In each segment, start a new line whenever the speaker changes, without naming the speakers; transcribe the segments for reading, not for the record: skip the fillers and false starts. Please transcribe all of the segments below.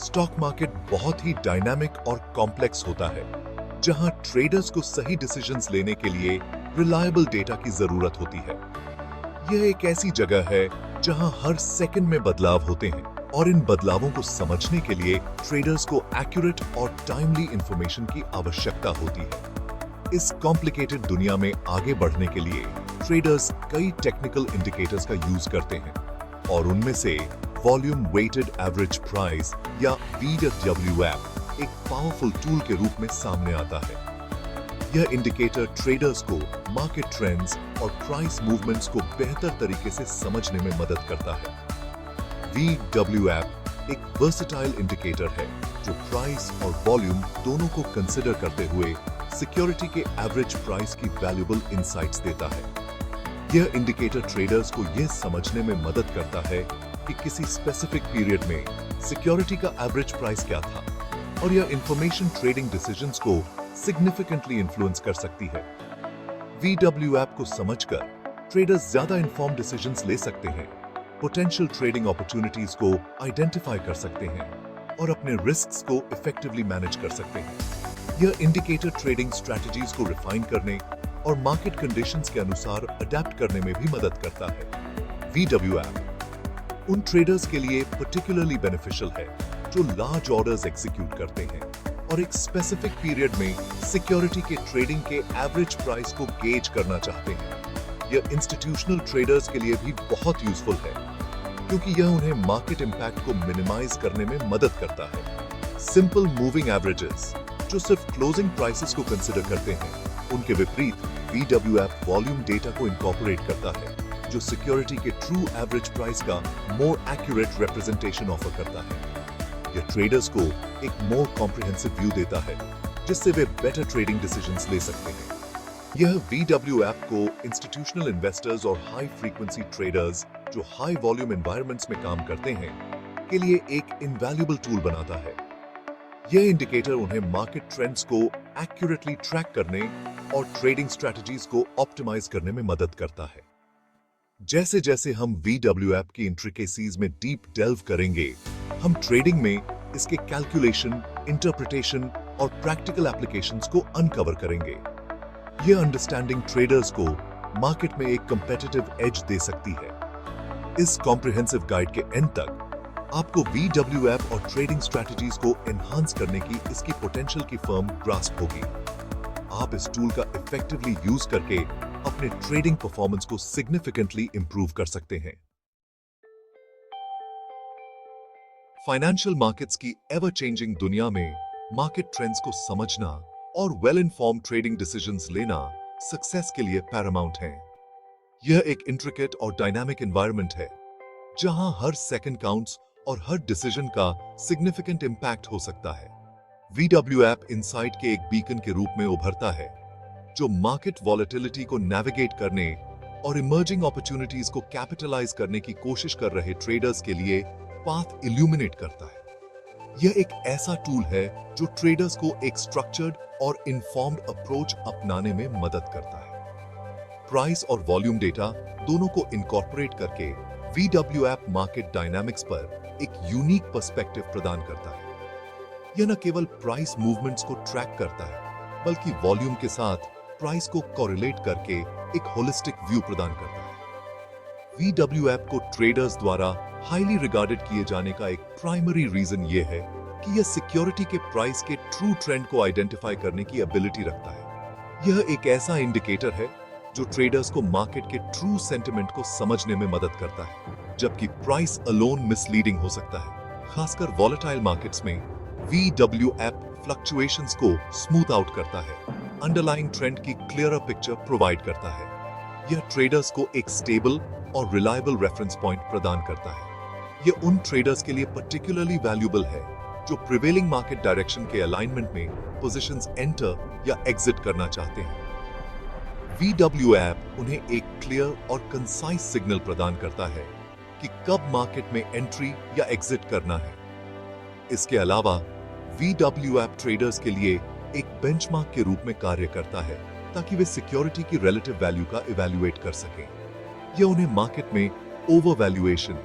Stock market बहुत ही dynamic और complex होता है, जहां ट्रेडर्स को सही डिसीजंस लेने के लिए रिलायबल डेटा की जरूरत होती है। यह एक ऐसी जगह है जहां हर सेकंड में बदलाव होते हैं और इन बदलावों को समझने के लिए ट्रेडर्स को एक्यूरेट और टाइमली इंफॉर्मेशन की आवश्यकता होती है। इस कॉम्प्लिकेटेड दुनिया में आगे बढ़ने के लिए ट्रेडर्स कई टेक्निकल इंडिकेटर्स का यूज करते हैं और उनमें से वॉल्यूम वेटेड एवरेज प्राइस या VWAP एक पावरफुल टूल के रूप में सामने आता है। यह इंडिकेटर ट्रेडर्स को मार्केट ट्रेंड्स और प्राइस मूवमेंट्स को बेहतर तरीके से समझने में मदद करता है। VWAP एक वर्सेटाइल इंडिकेटर है जो प्राइस और वॉल्यूम दोनों को कंसिडर करते हुए सिक्योरिटी के एवरेज प्राइस की वैल्यूएबल इंसाइट्स देता है। यह इंडिकेटर ट्रेडर्स को यह समझने में मदद करता है कि किसी स्पेसिफिक पीरियड में सिक्योरिटी का एवरेज प्राइस क्या था और यह इंफॉर्मेशन ट्रेडिंग डिसीजंस को सिग्निफिकेंटली इन्फ्लुएंस कर सकती है। VWAP को समझकर ट्रेडर्स ज्यादा इन्फॉर्म्ड डिसीजंस ले सकते हैं, पोटेंशियल ट्रेडिंग अपॉर्चुनिटीज को आइडेंटिफाई कर सकते हैं और अपने रिस्क्स को इफेक्टिवली मैनेज कर सकते हैं। यह इंडिकेटर ट्रेडिंग स्ट्रैटेजीज को रिफाइन करने और मार्केट कंडीशंस के अनुसार अडेप्ट करने में भी मदद करता है। VWAP उन ट्रेडर्स के लिए पर्टिकुलरली बेनिफिशियल है जो लार्ज ऑर्डर्स एग्जीक्यूट करते हैं और एक स्पेसिफिक पीरियड में सिक्योरिटी के ट्रेडिंग के एवरेज प्राइस को गेज करना चाहते हैं। यह इंस्टीट्यूशनल ट्रेडर्स के लिए भी बहुत यूजफुल है क्योंकि यह उन्हें मार्केट इंपैक्ट को मिनिमाइज करने में मदद करता है। सिंपल मूविंग एवरेजेस जो सिर्फ क्लोजिंग प्राइसेस को कंसिडर करते हैं, उनके विपरीत VWAP वॉल्यूम डेटा को इनकॉर्पोरेट करता है जो सिक्योरिटी के ट्रू एवरेज प्राइस का मोर एक्यूरेट रिप्रेजेंटेशन ऑफर करता है। यह ट्रेडर्स को एक मोर कॉम्प्रिहेंसिव व्यू देता है जिससे वे बेटर ट्रेडिंग डिसीजंस ले सकते हैं। यह VWAP को इंस्टीट्यूशनल इन्वेस्टर्स और हाई फ्रीक्वेंसी ट्रेडर्स जो हाई वॉल्यूम एनवायरनमेंट्स में काम करते हैं के लिए एक इनवैल्यूएबल टूल बनाता है। यह इंडिकेटर उन्हें मार्केट ट्रेंड्स को एक्यूरेटली ट्रैक करने और ट्रेडिंग स्ट्रैटेजीज को ऑप्टिमाइज करने में मदद करता है। जैसे जैसे हम VWAP की इंट्रिकेसीज में डीप डेल्व करेंगे, हम ट्रेडिंग में इसके कैलकुलेशन, इंटरप्रिटेशन और प्रैक्टिकल एप्लीकेशंस को अनकवर करेंगे। यह अंडरस्टैंडिंग ट्रेडर्स को मार्केट में एक कंपेटिटिव एज दे सकती है। इस कॉम्प्रिहेंसिव गाइड के एंड तक आपको VWAP और ट्रेडिंग स्ट्रैटेजीज को एनहांस करने की इसकी पोटेंशियल की फर्म ग्रास्प होगी। आप इस टूल का इफेक्टिवली यूज करके अपने ट्रेडिंग परफॉर्मेंस को सिग्निफिकेंटली इंप्रूव कर सकते हैं। फाइनेंशियल मार्केट्स की एवर चेंजिंग दुनिया में मार्केट ट्रेंड्स को समझना और वेल इन्फॉर्म्ड ट्रेडिंग डिसीजंस लेना सक्सेस के लिए पैरामाउंट है। यह एक इंट्रिकेट और डायनामिक एनवायरनमेंट है जहां हर सेकंड काउंट्स और हर डिसीजन का सिग्निफिकेंट इंपैक्ट हो सकता है। VWAP इनसाइट के एक बीकन के रूप में उभरता है जो मार्केट वॉलेटिलिटी को नेविगेट करने और इमर्जिंग अपॉर्चुनिटीज को कैपिटलाइज करने की कोशिश कर रहे ट्रेडर्स के लिए पाथ इल्यूमिनेट करता है। यह एक ऐसा टूल है जो ट्रेडर्स को एक स्ट्रक्चर्ड और इन्फॉर्म्ड अप्रोच अपनाने में मदद करता है। प्राइस और वॉल्यूम डेटा दोनों को इनकॉर्पोरेट करके VWAP मार्केट डायनामिक्स पर एक यूनिक पर्सपेक्टिव प्रदान करता है। यह न केवल प्राइस मूवमेंट्स को ट्रैक करता है बल्कि वॉल्यूम के साथ प्राइस को कोरिलेट करके एक होलिस्टिक व्यू प्रदान करता है। VWAP को ट्रेडर्स द्वारा हाईली रिगार्डेड किए जाने का एक प्राइमरी रीजन यह है कि यह सिक्योरिटी के प्राइस के ट्रू ट्रेंड को आइडेंटिफाई करने की एबिलिटी रखता है। यह एक ऐसा इंडिकेटर है जो ट्रेडर्स को मार्केट के ट्रू सेंटिमेंट को समझने में मदद करता है, जबकि प्राइस अलोन मिसलीडिंग हो सकता है। खासकर वॉलेटाइल मार्केट्स में VWAP फ्लक्चुएशंस को स्मूथ आउट करता है, अंडरलाइंग ट्रेंड की क्लियरर पिक्चर प्रोवाइड करता है। यह ट्रेडर्स को एक स्टेबल और रिलायबल रेफरेंस पॉइंट प्रदान करता है। यह उन ट्रेडर्स के लिए पर्टिकुलरली वैल्यूएबल है जो प्रिवेलिंग मार्केट डायरेक्शन के अलाइनमेंट में पोजीशंस एंटर या एग्जिट करना चाहते हैं। VWAP उन्हें एक क्लियर और कंसाइज सिग्नल प्रदान करता है कि कब मार्केट में एंट्री या एग्जिट करना है। इसके अलावा VWAP ट्रेडर्स के लिए एक बेंचमार्क के रूप में कार्य करता है ताकि वे सिक्योरिटी की रिलेटिव वैल्यू का इवैल्यूएट कर सकें। यह उन्हें मार्केट में ओवर वैल्यूएशन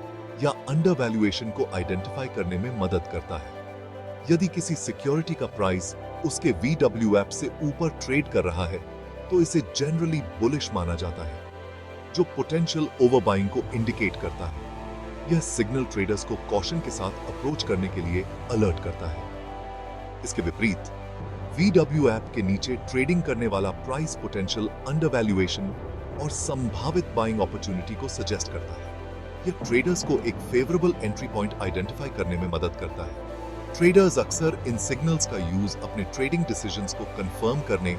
या अंडर वैल्यूएशन को आइडेंटिफाई करने में मदद करता है। यदि किसी सिक्योरिटी का प्राइस उसके VW ऐप से ऊपर ट्रेड कर रहा है तो इसे जनरली बुलिश माना जाता है, जो पोटेंशियल ओवरबाइंग को इंडिकेट करता है। यह सिग्नल ट्रेडर्स को कॉशन के साथ अप्रोच करने के लिए अलर्ट करता है। इसके विपरीत VW ऐप के नीचे ट्रेडिंग करने वाला प्राइस पोटेंशियल अंडरवैल्यूएशन और संभावित बाइंग अपॉर्चुनिटी को सजेस्ट करता है। यह ट्रेडर्स को एक फेवरेबल एंट्री पॉइंट आइडेंटिफाई करने में मदद करता है। ट्रेडर्स अक्सर इन सिग्नल्स का यूज अपने ट्रेडिंग डिसीजंस को कंफर्म करने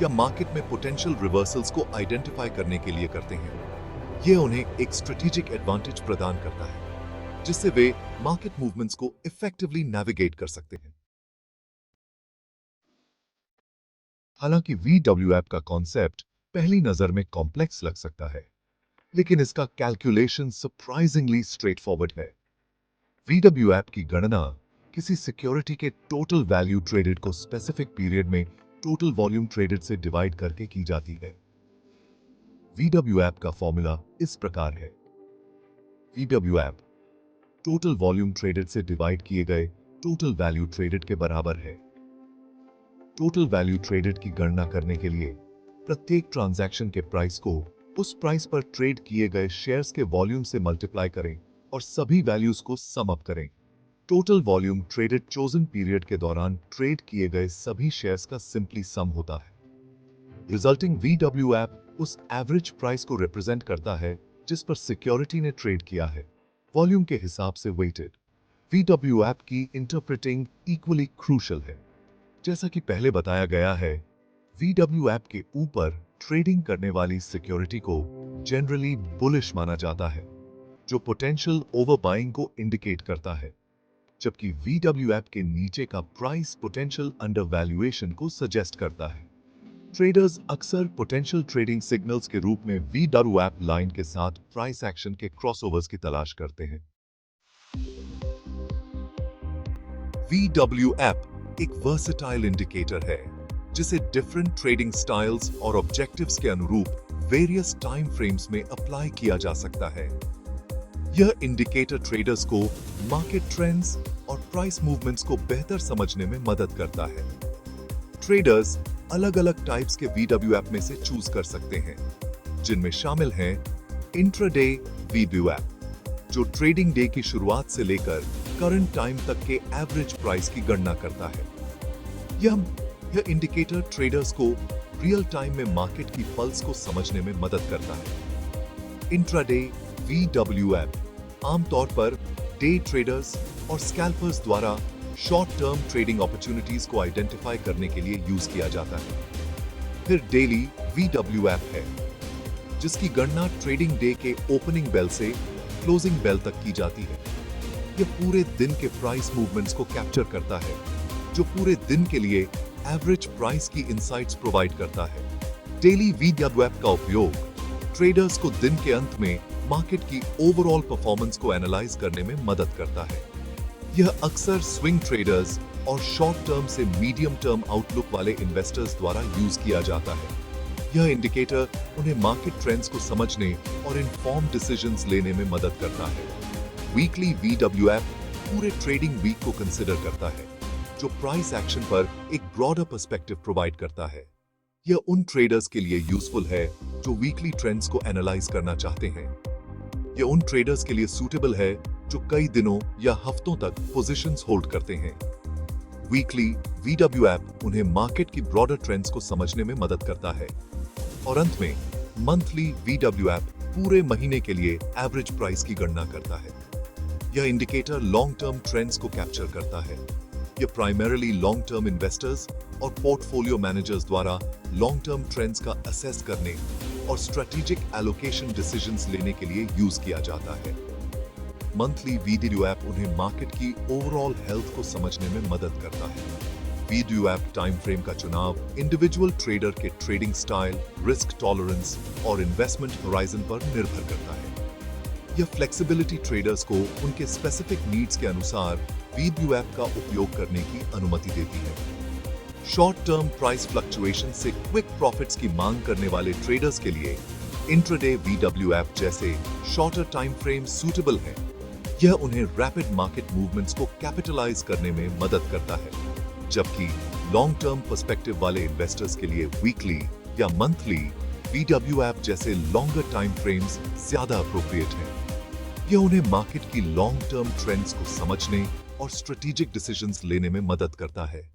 या मार्केट में पोटेंशियल रिवर्सल्स को आइडेंटिफाई करने के लिए करते हैं। यह उन्हें एक स्ट्रेटेजिक एडवांटेज प्रदान करता है, जिससे वे मार्केट मूवमेंट्स को इफेक्टिवली नेविगेट कर सकते हैं। हालांकि VW ऐप का कॉन्सेप्ट पहली नजर में कॉम्प्लेक्स लग सकता है, लेकिन इसका कैलकुलेशन सरप्राइजिंगली स्ट्रेटफॉरवर्ड है। VW ऐप की गणना किसी सिक्योरिटी के टोटल वैल्यू ट्रेडेड को स्पेसिफिक पीरियड में टोटल वॉल्यूम ट्रेडेड से डिवाइड करके की जाती है। VW ऐप का फॉर्मूला इस प्रकार है: VW app total volume traded से डिवाइड किए गए टोटल वैल्यू ट्रेडेड के बराबर है। टोटल वैल्यू ट्रेडेड की गणना करने के लिए प्रत्येक ट्रांजैक्शन के प्राइस को उस प्राइस पर ट्रेड किए गए शेयर्स के वॉल्यूम से मल्टीप्लाई करें और सभी वैल्यूज को सम अप करें। Total volume traded chosen period के दौरान ट्रेड किए गए सभी शेयर्स का सिंपली सम होता है। रिजल्टिंग VW ऐप उस एवरेज प्राइस को रिप्रेजेंट करता है जिस पर सिक्योरिटी ने ट्रेड किया है। वॉल्यूम के हिसाब से वेटेड VW ऐप की इंटरप्रेटिंग इक्वली क्रूशियल है। जैसा कि पहले बताया गया है, VW ऐप के ऊपर ट्रेडिंग करने वाली सिक्योरिटी को जनरली बुलिश माना जाता है, जो पोटेंशियल ओवरबाइंग को इंडिकेट करता है, जबकि VW ऐप के नीचे का प्राइस पोटेंशियल अंडरवैल्यूएशन को सजेस्ट करता है। ट्रेडर्स अक्सर पोटेंशियल ट्रेडिंग सिग्नल्स के रूप में VW ऐप लाइन के साथ प्राइस एक्शन के क्रॉसओवर्स की तलाश करते हैं। VW ऐप एक वर्सेटाइल इंडिकेटर है, जिसे डिफरेंट ट्रेडिंग स्टाइल्स और ऑब्जेक्टिव्स के अनुरूप वेरियस टाइम फ्रेम्स में अप्लाई किया जा सकता है। यह इंडिकेटर ट्रेडर्स को मार्केट ट्रेंड्स और प्राइस मूवमेंट्स को बेहतर समझने में मदद करता है। ट्रेडर्स अलग-अलग टाइप्स के VW ऐप में से चूज कर सकते हैं, जिनमें शामिल हैं इंट्राडे VW ऐप, जो ट्रेडिंग डे की शुरुआत से लेकर करंट टाइम तक के एवरेज प्राइस की गणना करता है। यह इंडिकेटर ट्रेडर्स को रियल टाइम में मार्केट की पल्स को समझने में मदद करता है। इंट्राडे VW ऐप आमतौर पर डे ट्रेडर्स और स्कैल्पर्स द्वारा शॉर्ट टर्म ट्रेडिंग अपॉर्चुनिटीज को आइडेंटिफाई करने के लिए यूज किया जाता है। फिर डेली VW ऐप है, जिसकी गणना ट्रेडिंग डे के ओपनिंग बेल से क्लोजिंग बेल तक की जाती है। यह पूरे दिन के प्राइस मूवमेंट्स को कैप्चर करता है, जो पूरे दिन के लिए एवरेज प्राइस की इनसाइट्स प्रोवाइड करता है। डेली VW ऐप का उपयोग ट्रेडर्स को दिन के अंत में मार्केट की ओवरऑल परफॉर्मेंस को एनालाइज करने में मदद करता है। यह अक्सर स्विंग ट्रेडर्स और शॉर्ट टर्म से मीडियम टर्म आउटलुक वाले इन्वेस्टर्स द्वारा यूज किया जाता है। यह इंडिकेटर उन्हें मार्केट ट्रेंड्स को समझने और इन्फॉर्म्ड डिसीजंस लेने में मदद करता है। वीकली VW ऐप पूरे ट्रेडिंग वीक को कंसिडर करता है, जो प्राइस एक्शन पर एक ब्रॉडर पर्सपेक्टिव प्रोवाइड करता है। यह उन ट्रेडर्स के लिए यूजफुल है जो वीकली ट्रेंड्स को एनालाइज करना चाहते हैं। यह उन ट्रेडर्स के लिए सूटेबल है जो कई दिनों या हफ्तों तक पोजीशंस होल्ड करते हैं। वीकली VW ऐप उन्हें मार्केट की ब्रॉडर ट्रेंड्स को समझने में मदद करता है। और अंत में मंथली VW ऐप पूरे महीने के लिए एवरेज प्राइस की गणना करता है। यह इंडिकेटर लॉन्ग टर्म ट्रेंड्स को कैप्चर करता है। यह प्राइमरीली लॉन्ग टर्म इन्वेस्टर्स और पोर्टफोलियो मैनेजर्स द्वारा लॉन्ग टर्म ट्रेंड्स का असेस करने और स्ट्रेटेजिक एलोकेशन डिसीजंस लेने के लिए यूज किया जाता है। मंथली VW ऐप उन्हें मार्केट की ओवरऑल हेल्थ को समझने में मदद करता है। VW ऐप टाइम फ्रेम का चुनाव इंडिविजुअल ट्रेडर के ट्रेडिंग स्टाइल, रिस्क टॉलरेंस और इन्वेस्टमेंट होराइजन पर निर्भर करता है। यह फ्लेक्सिबिलिटी ट्रेडर्स को उनके स्पेसिफिक नीड्स के अनुसार VW ऐप का उपयोग करने की अनुमति देती है। शॉर्ट टर्म प्राइस फ्लक्चुएशन से क्विक प्रॉफिट्स की मांग करने वाले ट्रेडर्स के लिए इंट्राडे VW ऐप जैसे शॉर्टर टाइम फ्रेम सूटेबल है। यह उन्हें रैपिड मार्केट मूवमेंट्स को कैपिटलाइज करने में मदद करता है, जबकि लॉन्ग टर्म पर्सपेक्टिव वाले इन्वेस्टर्स के लिए वीकली या मंथली VW ऐप जैसे लॉन्गर टाइम फ्रेम्स ज्यादा अप्रोप्रिएट हैं। यह उन्हें मार्केट की लॉन्ग टर्म ट्रेंड्स को समझने और स्ट्रेटेजिक डिसीजंस लेने में मदद करता है।